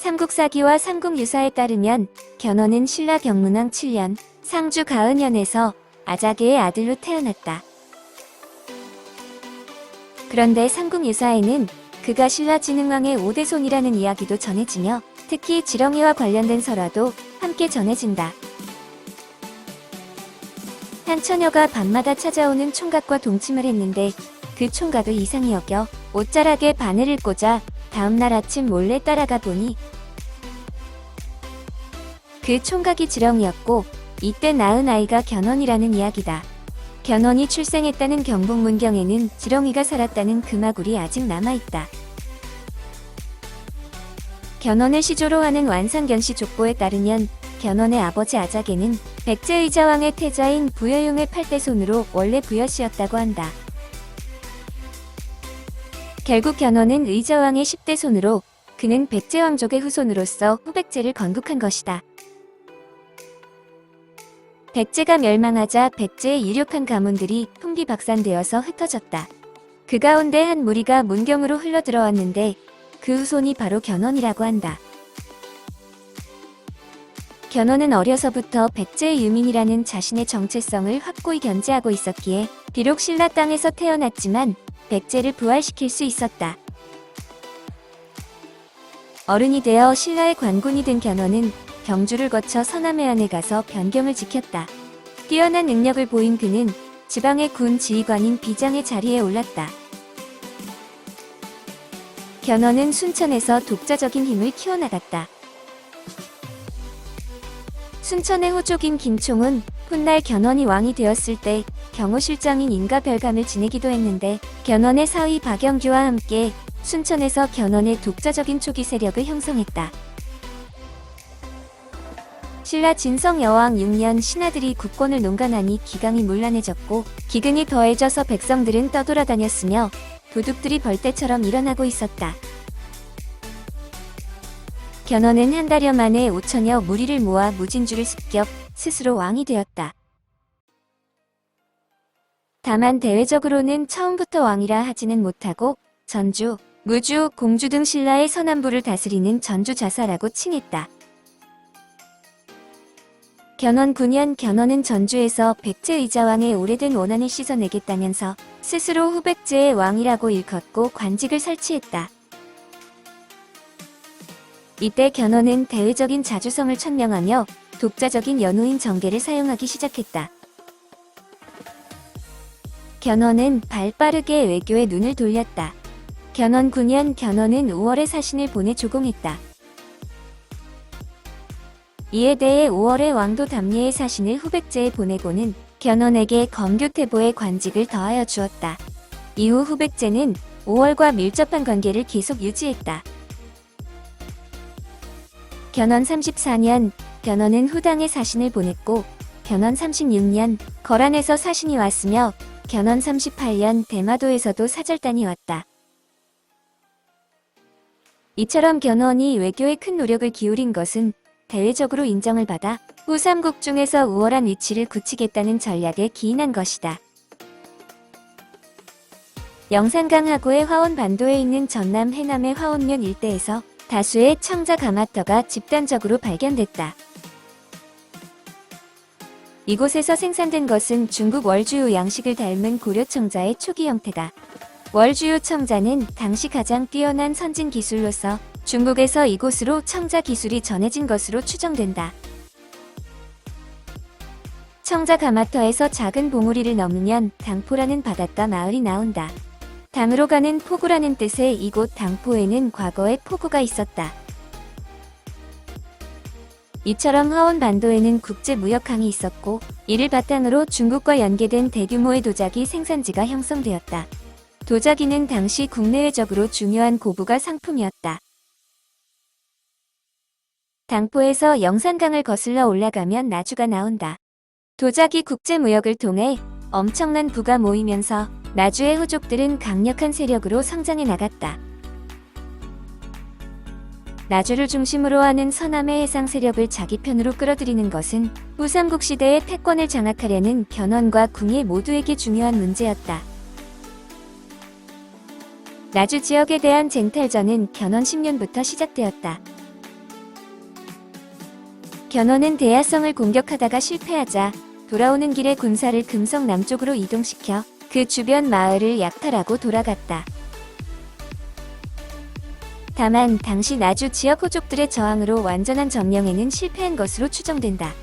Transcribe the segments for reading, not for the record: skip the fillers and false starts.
삼국사기와 삼국유사에 따르면 견훤은 신라 경문왕 7년 상주 가은년에서 아자개의 아들로 태어났다. 그런데 삼국유사에는 그가 신라 진흥왕의 5대손이라는 이야기도 전해지며 특히 지렁이와 관련된 설화도 함께 전해진다. 한 처녀가 밤마다 찾아오는 총각과 동침을 했는데 그 총각을 이상히 여겨 옷자락에 바늘을 꽂아 다음날 아침 몰래 따라가 보니 그 총각이 지렁이였고 이때 낳은 아이가 견훤이라는 이야기다. 견훤이 출생했다는 경북문경에는 지렁이가 살았다는 금화굴이 아직 남아있다. 견훤을 시조로 하는 완산견시 족보에 따르면 견훤의 아버지 아자개는 백제의자왕의 태자인 부여용의 8대손으로 원래 부여씨였다고 한다. 결국 견훤은 의자왕의 10대손으로 그는 백제왕족의 후손으로서 후백제를 건국한 것이다. 백제가 멸망하자 백제의 유력한 가문들이 풍비박산되어서 흩어졌다. 그 가운데 한 무리가 문경으로 흘러들어왔는데 그 후손이 바로 견훤이라고 한다. 견훤은 어려서부터 백제의 유민이라는 자신의 정체성을 확고히 견지하고 있었기에 비록 신라 땅에서 태어났지만 백제를 부활시킬 수 있었다. 어른이 되어 신라의 관군이 된 견훤은 경주를 거쳐 서남해안에 가서 변경을 지켰다. 뛰어난 능력을 보인 그는 지방의 군 지휘관인 비장의 자리에 올랐다. 견훤은 순천에서 독자적인 힘을 키워나갔다. 순천의 호족인 김총은 훗날 견훤이 왕이 되었을 때 경호실장인 인가별감을 지내기도 했는데 견훤의 사위 박영규와 함께 순천에서 견훤의 독자적인 초기 세력을 형성했다. 신라 진성여왕 6년 신하들이 국권을 농간하니 기강이 문란해졌고 기근이 더해져서 백성들은 떠돌아다녔으며 도둑들이 벌떼처럼 일어나고 있었다. 견훤은 한 달여 만에 5천여 무리를 모아 무진주를 습격, 스스로 왕이 되었다. 다만 대외적으로는 처음부터 왕이라 하지는 못하고 전주, 무주, 공주 등 신라의 서남부를 다스리는 전주자사라고 칭했다. 견훤 9년 견훤은 전주에서 백제의자왕의 오래된 원한을 씻어내겠다면서 스스로 후백제의 왕이라고 일컫고 관직을 설치했다. 이때 견훤은 대외적인 자주성을 천명하며 독자적인 연호인 정계를 사용하기 시작했다. 견훤은 발빠르게 외교에 눈을 돌렸다. 견훤 9년 견훤은 5월에 사신을 보내 조공했다. 이에 대해 5월에 왕도 담례의 사신을 후백제에 보내고는 견훤에게 검교태보의 관직을 더하여 주었다. 이후 후백제는 5월과 밀접한 관계를 계속 유지했다. 견훤 34년 견훤은 후당에 사신을 보냈고 견훤 36년 거란에서 사신이 왔으며 견훤 38년 대마도에서도 사절단이 왔다. 이처럼 견훤이 외교에 큰 노력을 기울인 것은 대외적으로 인정을 받아 후 삼국 중에서 우월한 위치를 굳히겠다는 전략에 기인한 것이다. 영산강하구의 화원반도에 있는 전남 해남의 화원면 일대에서 다수의 청자 가마터가 집단적으로 발견됐다. 이곳에서 생산된 것은 중국 월주유 양식을 닮은 고려청자의 초기 형태다. 월주유 청자는 당시 가장 뛰어난 선진 기술로서 중국에서 이곳으로 청자 기술이 전해진 것으로 추정된다. 청자 가마터에서 작은 봉우리를 넘으면 당포라는 바닷가 마을이 나온다. 당으로 가는 포구라는 뜻의 이곳 당포에는 과거에 포구가 있었다. 이처럼 화원반도에는 국제무역항이 있었고 이를 바탕으로 중국과 연계된 대규모의 도자기 생산지가 형성되었다. 도자기는 당시 국내외적으로 중요한 고부가 상품이었다. 당포에서 영산강을 거슬러 올라가면 나주가 나온다. 도자기 국제무역을 통해 엄청난 부가 모이면서 나주의 후족들은 강력한 세력으로 성장해 나갔다. 나주를 중심으로 하는 서남의 해상 세력을 자기 편으로 끌어들이는 것은 후삼국 시대의 패권을 장악하려는 견훤과 궁예 모두에게 중요한 문제였다. 나주 지역에 대한 쟁탈전은 견훤 10년부터 시작되었다. 견훤은 대야성을 공격하다가 실패하자 돌아오는 길에 군사를 금성 남쪽으로 이동시켜 그 주변 마을을 약탈하고 돌아갔다. 다만 당시 나주 지역 호족들의 저항으로 완전한 점령에는 실패한 것으로 추정된다.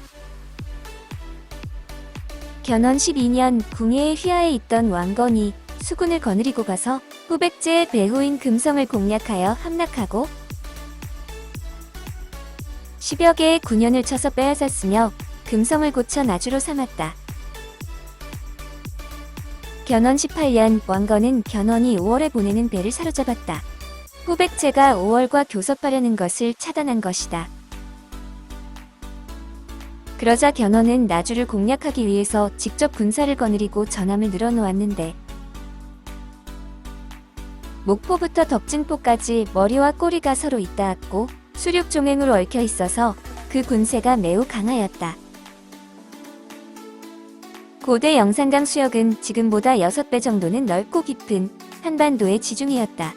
견훤 12년 궁예의 휘하에 있던 왕건이 수군을 거느리고 가서 후백제의 배후인 금성을 공략하여 함락하고 10여 개의 군현을 쳐서 빼앗았으며 금성을 고쳐 나주로 삼았다. 견훤 18년 왕건은 견훤이 5월에 보내는 배를 사로잡았다. 후백제가 5월과 교섭하려는 것을 차단한 것이다. 그러자 견훤은 나주를 공략하기 위해서 직접 군사를 거느리고 전함을 늘어놓았는데 목포부터 덕진포까지 머리와 꼬리가 서로 잇닿았고 수륙 종행으로 얽혀 있어서 그 군세가 매우 강하였다. 고대 영산강 수역은 지금보다 6배 정도는 넓고 깊은 한반도의 지중해였다.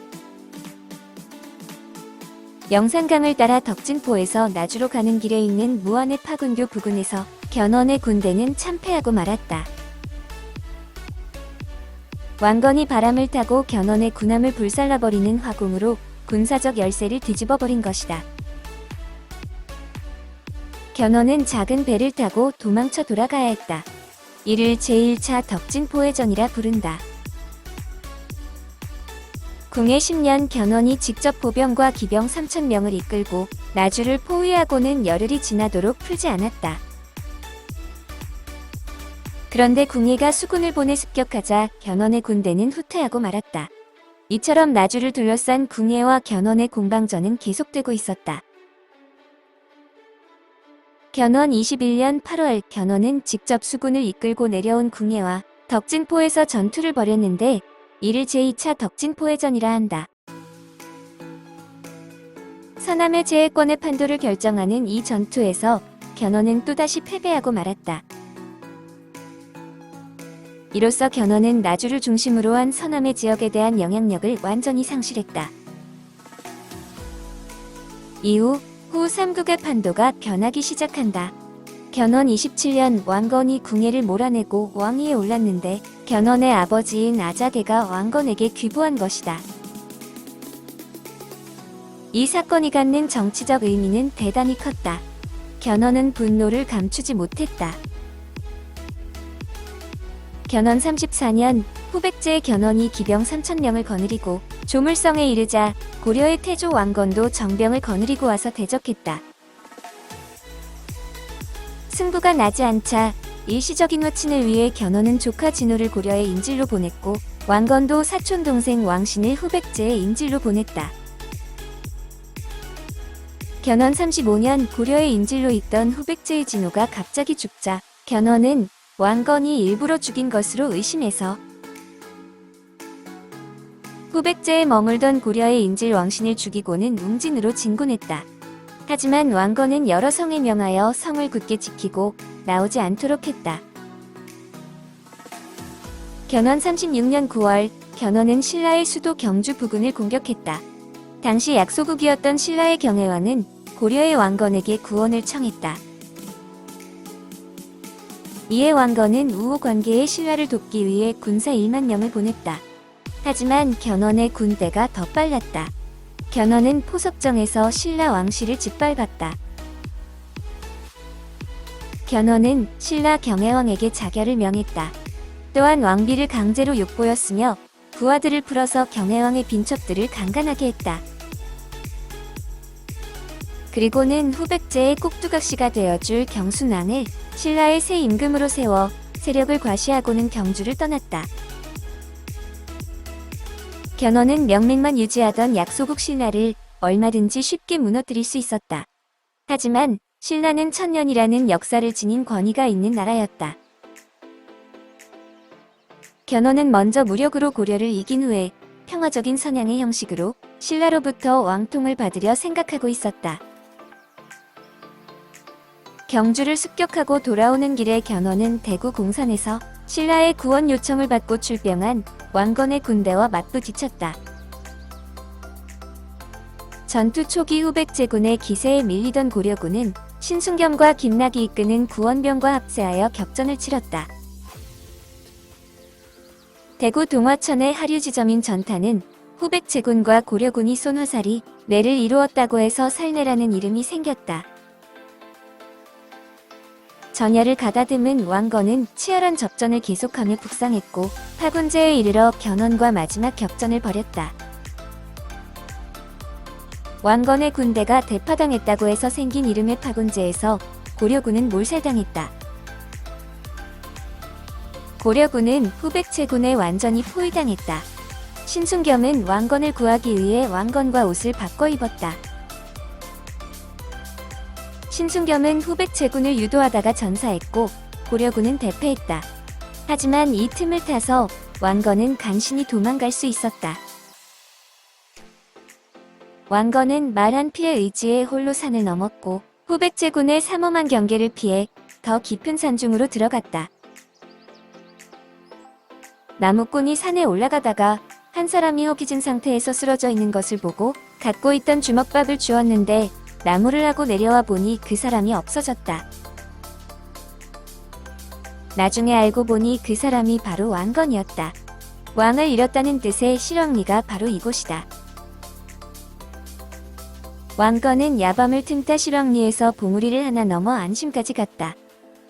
영산강을 따라 덕진포에서 나주로 가는 길에 있는 무안의 파군교 부근에서 견훤의 군대는 참패하고 말았다. 왕건이 바람을 타고 견훤의 군함을 불살라버리는 화공으로 군사적 열세를 뒤집어버린 것이다. 견훤은 작은 배를 타고 도망쳐 돌아가야 했다. 이를 제1차 덕진포해전이라 부른다. 궁예 10년 견훤이 직접 보병과 기병 3,000명을 이끌고 나주를 포위하고는 열흘이 지나도록 풀지 않았다. 그런데 궁예가 수군을 보내 습격하자 견훤의 군대는 후퇴하고 말았다. 이처럼 나주를 둘러싼 궁예와 견훤의 공방전은 계속되고 있었다. 견훤 21년 8월 견훤은 직접 수군을 이끌고 내려온 궁예와 덕진포에서 전투를 벌였는데 이를 제2차 덕진포해전이라 한다. 서남의 제해권의 판도를 결정하는 이 전투에서 견훤은 또다시 패배하고 말았다. 이로써 견훤은 나주를 중심으로 한 서남의 지역에 대한 영향력을 완전히 상실했다. 이후 후 삼국의 판도가 변하기 시작한다. 견훤 27년 왕건이 궁예를 몰아내고 왕위에 올랐는데 견훤의 아버지인 아자대가 왕건에게 귀부한 것이다. 이 사건이 갖는 정치적 의미는 대단히 컸다. 견훤은 분노를 감추지 못했다. 견훤 34년 후백제의 견훤이 기병 3,000명을 거느리고 조물성에 이르자 고려의 태조 왕건도 정병을 거느리고 와서 대적했다. 승부가 나지 않자 일시적인 호친을 위해 견훤은 조카 진호를 고려의 인질로 보냈고 왕건도 사촌 동생 왕신을 후백제의 인질로 보냈다. 견훤 35년 고려의 인질로 있던 후백제의 진호가 갑자기 죽자 견훤은 왕건이 일부러 죽인 것으로 의심해서 후백제에 머물던 고려의 인질 왕신을 죽이고는 웅진으로 진군했다. 하지만 왕건은 여러 성에 명하여 성을 굳게 지키고 나오지 않도록 했다. 견훤 36년 9월 견훤은 신라의 수도 경주 부근을 공격했다. 당시 약소국이었던 신라의 경혜왕은 고려의 왕건에게 구원을 청했다. 이에 왕건은 우호 관계의 신라를 돕기 위해 군사 1만 명을 보냈다. 하지만 견훤의 군대가 더 빨랐다. 견훤은 포석정에서 신라 왕실을 짓밟았다. 견훤은 신라 경혜왕에게 자결을 명했다. 또한 왕비를 강제로 욕보였으며 부하들을 풀어서 경혜왕의 빈첩들을 강간하게 했다. 그리고는 후백제의 꼭두각시가 되어줄 경순왕을 신라의 새 임금으로 세워 세력을 과시하고는 경주를 떠났다. 견훤은 명맥만 유지하던 약소국 신라를 얼마든지 쉽게 무너뜨릴 수 있었다. 하지만 신라는 천년이라는 역사를 지닌 권위가 있는 나라였다. 견훤은 먼저 무력으로 고려를 이긴 후에 평화적인 선양의 형식으로 신라로부터 왕통을 받으려 생각하고 있었다. 경주를 습격하고 돌아오는 길에 견훤은 대구 공산에서 신라의 구원 요청을 받고 출병한 왕건의 군대와 맞부딪혔다. 전투 초기 후백제군의 기세에 밀리던 고려군은 신순겸과 김낙이 이끄는 구원병과 합세하여 격전을 치렀다. 대구 동화천의 하류지점인 전타는 후백제군과 고려군이 쏜 화살이 내를 이루었다고 해서 살내라는 이름이 생겼다. 전열을 가다듬은 왕건은 치열한 접전을 계속하며 북상했고 파군제에 이르러 견훤과 마지막 격전을 벌였다. 왕건의 군대가 대파당했다고 해서 생긴 이름의 파군제에서 고려군은 몰살당했다. 고려군은 후백제군에 완전히 포위당했다. 신순겸은 왕건을 구하기 위해 왕건과 옷을 바꿔 입었다. 신순겸은 후백제군을 유도하다가 전사했고 고려군은 대패했다. 하지만 이 틈을 타서 왕건은 간신히 도망갈 수 있었다. 왕건은 말한 피의 의지에 홀로 산을 넘었고 후백제군의 삼엄한 경계를 피해 더 깊은 산중으로 들어갔다. 나무꾼이 산에 올라가다가 한 사람이 허기진 상태에서 쓰러져 있는 것을 보고 갖고 있던 주먹밥을 주었는데 나무를 하고 내려와 보니 그 사람이 없어졌다. 나중에 알고 보니 그 사람이 바로 왕건이었다. 왕을 잃었다는 뜻의 실왕리가 바로 이곳이다. 왕건은 야밤을 틈타 실왕리에서 봉우리를 하나 넘어 안심까지 갔다.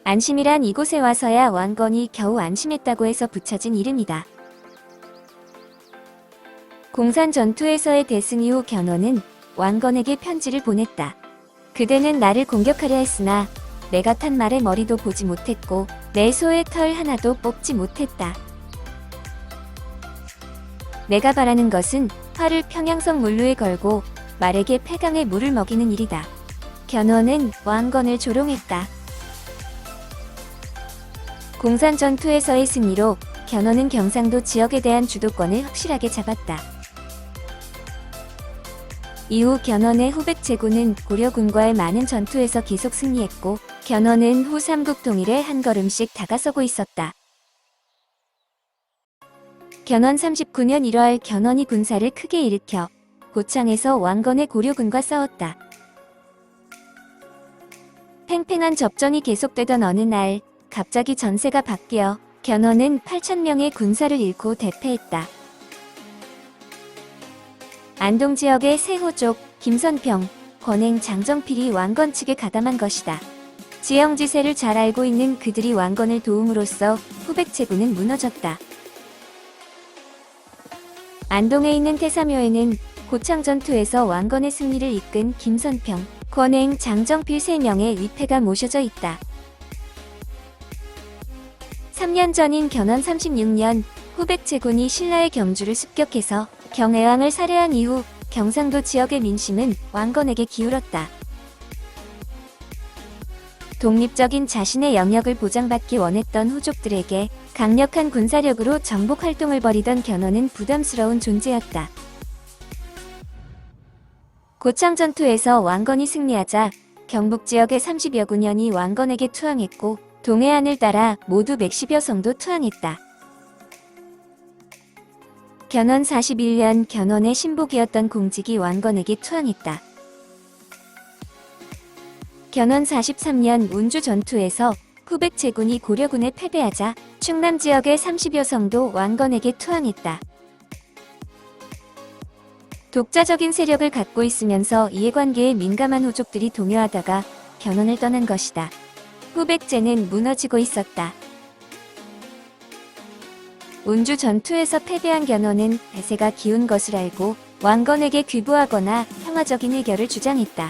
안심이란 이곳에 와서야 왕건이 겨우 안심했다고 해서 붙여진 이름이다. 공산 전투에서의 대승 이후 견훤은 왕건에게 편지를 보냈다. 그대는 나를 공격하려 했으나 내가 탄 말의 머리도 보지 못했고 내 소의 털 하나도 뽑지 못했다. 내가 바라는 것은 활을 평양성 물루에 걸고 말에게 폐강에 물을 먹이는 일이다. 견훤은 왕건을 조롱했다. 공산 전투에서의 승리로 견훤은 경상도 지역에 대한 주도권을 확실하게 잡았다. 이후 견훤의 후백제군은 고려군과의 많은 전투에서 계속 승리했고 견훤은 후 삼국 통일에 한 걸음씩 다가서고 있었다. 견훤 39년 1월 견훤이 군사를 크게 일으켜 고창에서 왕건의 고려군과 싸웠다. 팽팽한 접전이 계속되던 어느 날 갑자기 전세가 바뀌어 견훤은 8,000명의 군사를 잃고 대패했다. 안동 지역의 세호족, 김선평, 권행, 장정필이 왕건 측에 가담한 것이다. 지형지세를 잘 알고 있는 그들이 왕건을 도움으로써 후백제군은 무너졌다. 안동에 있는 태사묘에는 고창전투에서 왕건의 승리를 이끈 김선평, 권행, 장정필 3명의 위패가 모셔져 있다. 3년 전인 견훤 36년 후백제군이 신라의 경주를 습격해서 경혜왕을 살해한 이후 경상도 지역의 민심은 왕건에게 기울었다. 독립적인 자신의 영역을 보장받기 원했던 후족들에게 강력한 군사력으로 정복 활동을 벌이던 견훤은 부담스러운 존재였다. 고창 전투에서 왕건이 승리하자 경북 지역의 30여 군현이 왕건에게 투항했고 동해안을 따라 모두 110여 성도 투항했다. 견훤 41년 견훤의 신복이었던 공직이 왕건에게 투항했다. 견훤 43년 운주 전투에서 후백제군이 고려군에 패배하자 충남 지역의 30여 성도 왕건에게 투항했다. 독자적인 세력을 갖고 있으면서 이해관계에 민감한 후족들이 동요하다가 견훤을 떠난 것이다. 후백제는 무너지고 있었다. 운주 전투에서 패배한 견훤은 대세가 기운 것을 알고 왕건에게 귀부하거나 평화적인 해결을 주장했다.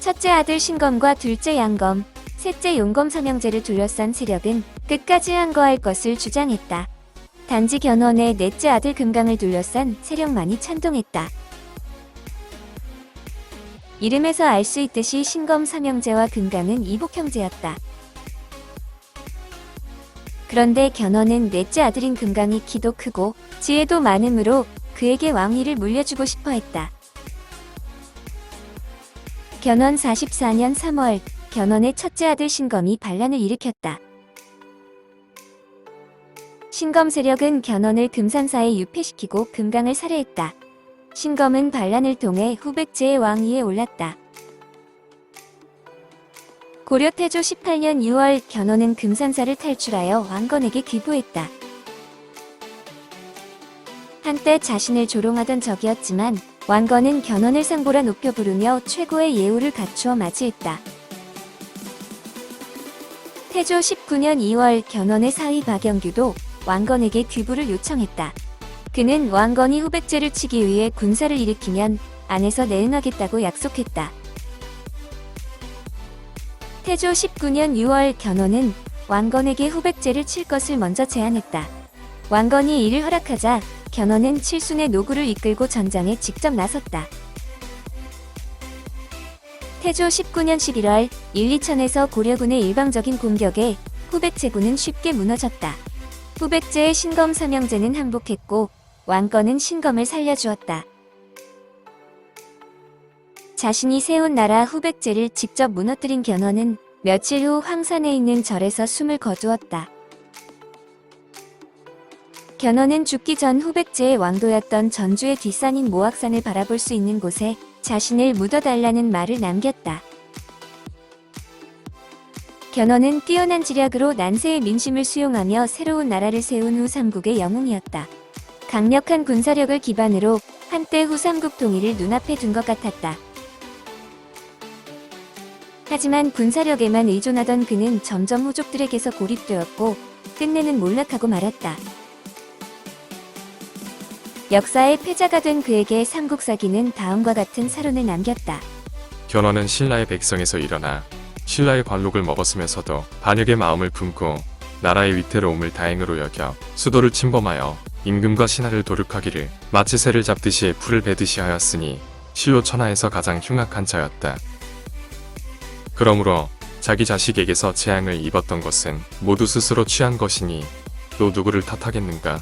첫째 아들 신검과 둘째 양검, 셋째 용검 삼형제를 둘러싼 세력은 끝까지 항거할 것을 주장했다. 단지 견훤의 넷째 아들 금강을 둘러싼 세력만이 찬동했다. 이름에서 알 수 있듯이 신검 삼형제와 금강은 이복형제였다. 그런데 견훤은 넷째 아들인 금강이 키도 크고 지혜도 많으므로 그에게 왕위를 물려주고 싶어 했다. 견훤 44년 3월 견훤의 첫째 아들 신검이 반란을 일으켰다. 신검 세력은 견훤을 금산사에 유폐시키고 금강을 살해했다. 신검은 반란을 통해 후백제의 왕위에 올랐다. 고려 태조 18년 6월 견훤은 금산사를 탈출하여 왕건에게 귀부했다. 한때 자신을 조롱하던 적이었지만 왕건은 견훤을 상보라 높여 부르며 최고의 예우를 갖추어 맞이했다. 태조 19년 2월 견훤의 사위 박영규도 왕건에게 귀부를 요청했다. 그는 왕건이 후백제를 치기 위해 군사를 일으키면 안에서 내응하겠다고 약속했다. 태조 19년 6월 견훤은 왕건에게 후백제를 칠 것을 먼저 제안했다. 왕건이 이를 허락하자 견훤은 칠순의 노구를 이끌고 전장에 직접 나섰다. 태조 19년 11월 1~2천에서 고려군의 일방적인 공격에 후백제군은 쉽게 무너졌다. 후백제의 신검 삼형제는 항복했고 왕건은 신검을 살려주었다. 자신이 세운 나라 후백제를 직접 무너뜨린 견훤은 며칠 후 황산에 있는 절에서 숨을 거두었다. 견훤은 죽기 전 후백제의 왕도였던 전주의 뒷산인 모악산을 바라볼 수 있는 곳에 자신을 묻어달라는 말을 남겼다. 견훤은 뛰어난 지략으로 난세의 민심을 수용하며 새로운 나라를 세운 후 삼국의 영웅이었다. 강력한 군사력을 기반으로 한때 후 삼국 통일을 눈앞에 둔 것 같았다. 하지만 군사력에만 의존하던 그는 점점 후족들에게서 고립되었고 끝내는 몰락하고 말았다. 역사의 패자가 된 그에게 삼국사기는 다음과 같은 사론을 남겼다. 견훤은 신라의 백성에서 일어나 신라의 관록을 먹었으면서도 반역의 마음을 품고 나라의 위태로움을 다행으로 여겨 수도를 침범하여 임금과 신하를 도륙하기를 마치 새를 잡듯이 풀을 베듯이 하였으니 실로 천하에서 가장 흉악한 자였다. 그러므로 자기 자식에게서 재앙을 입었던 것은 모두 스스로 취한 것이니 또 누구를 탓하겠는가?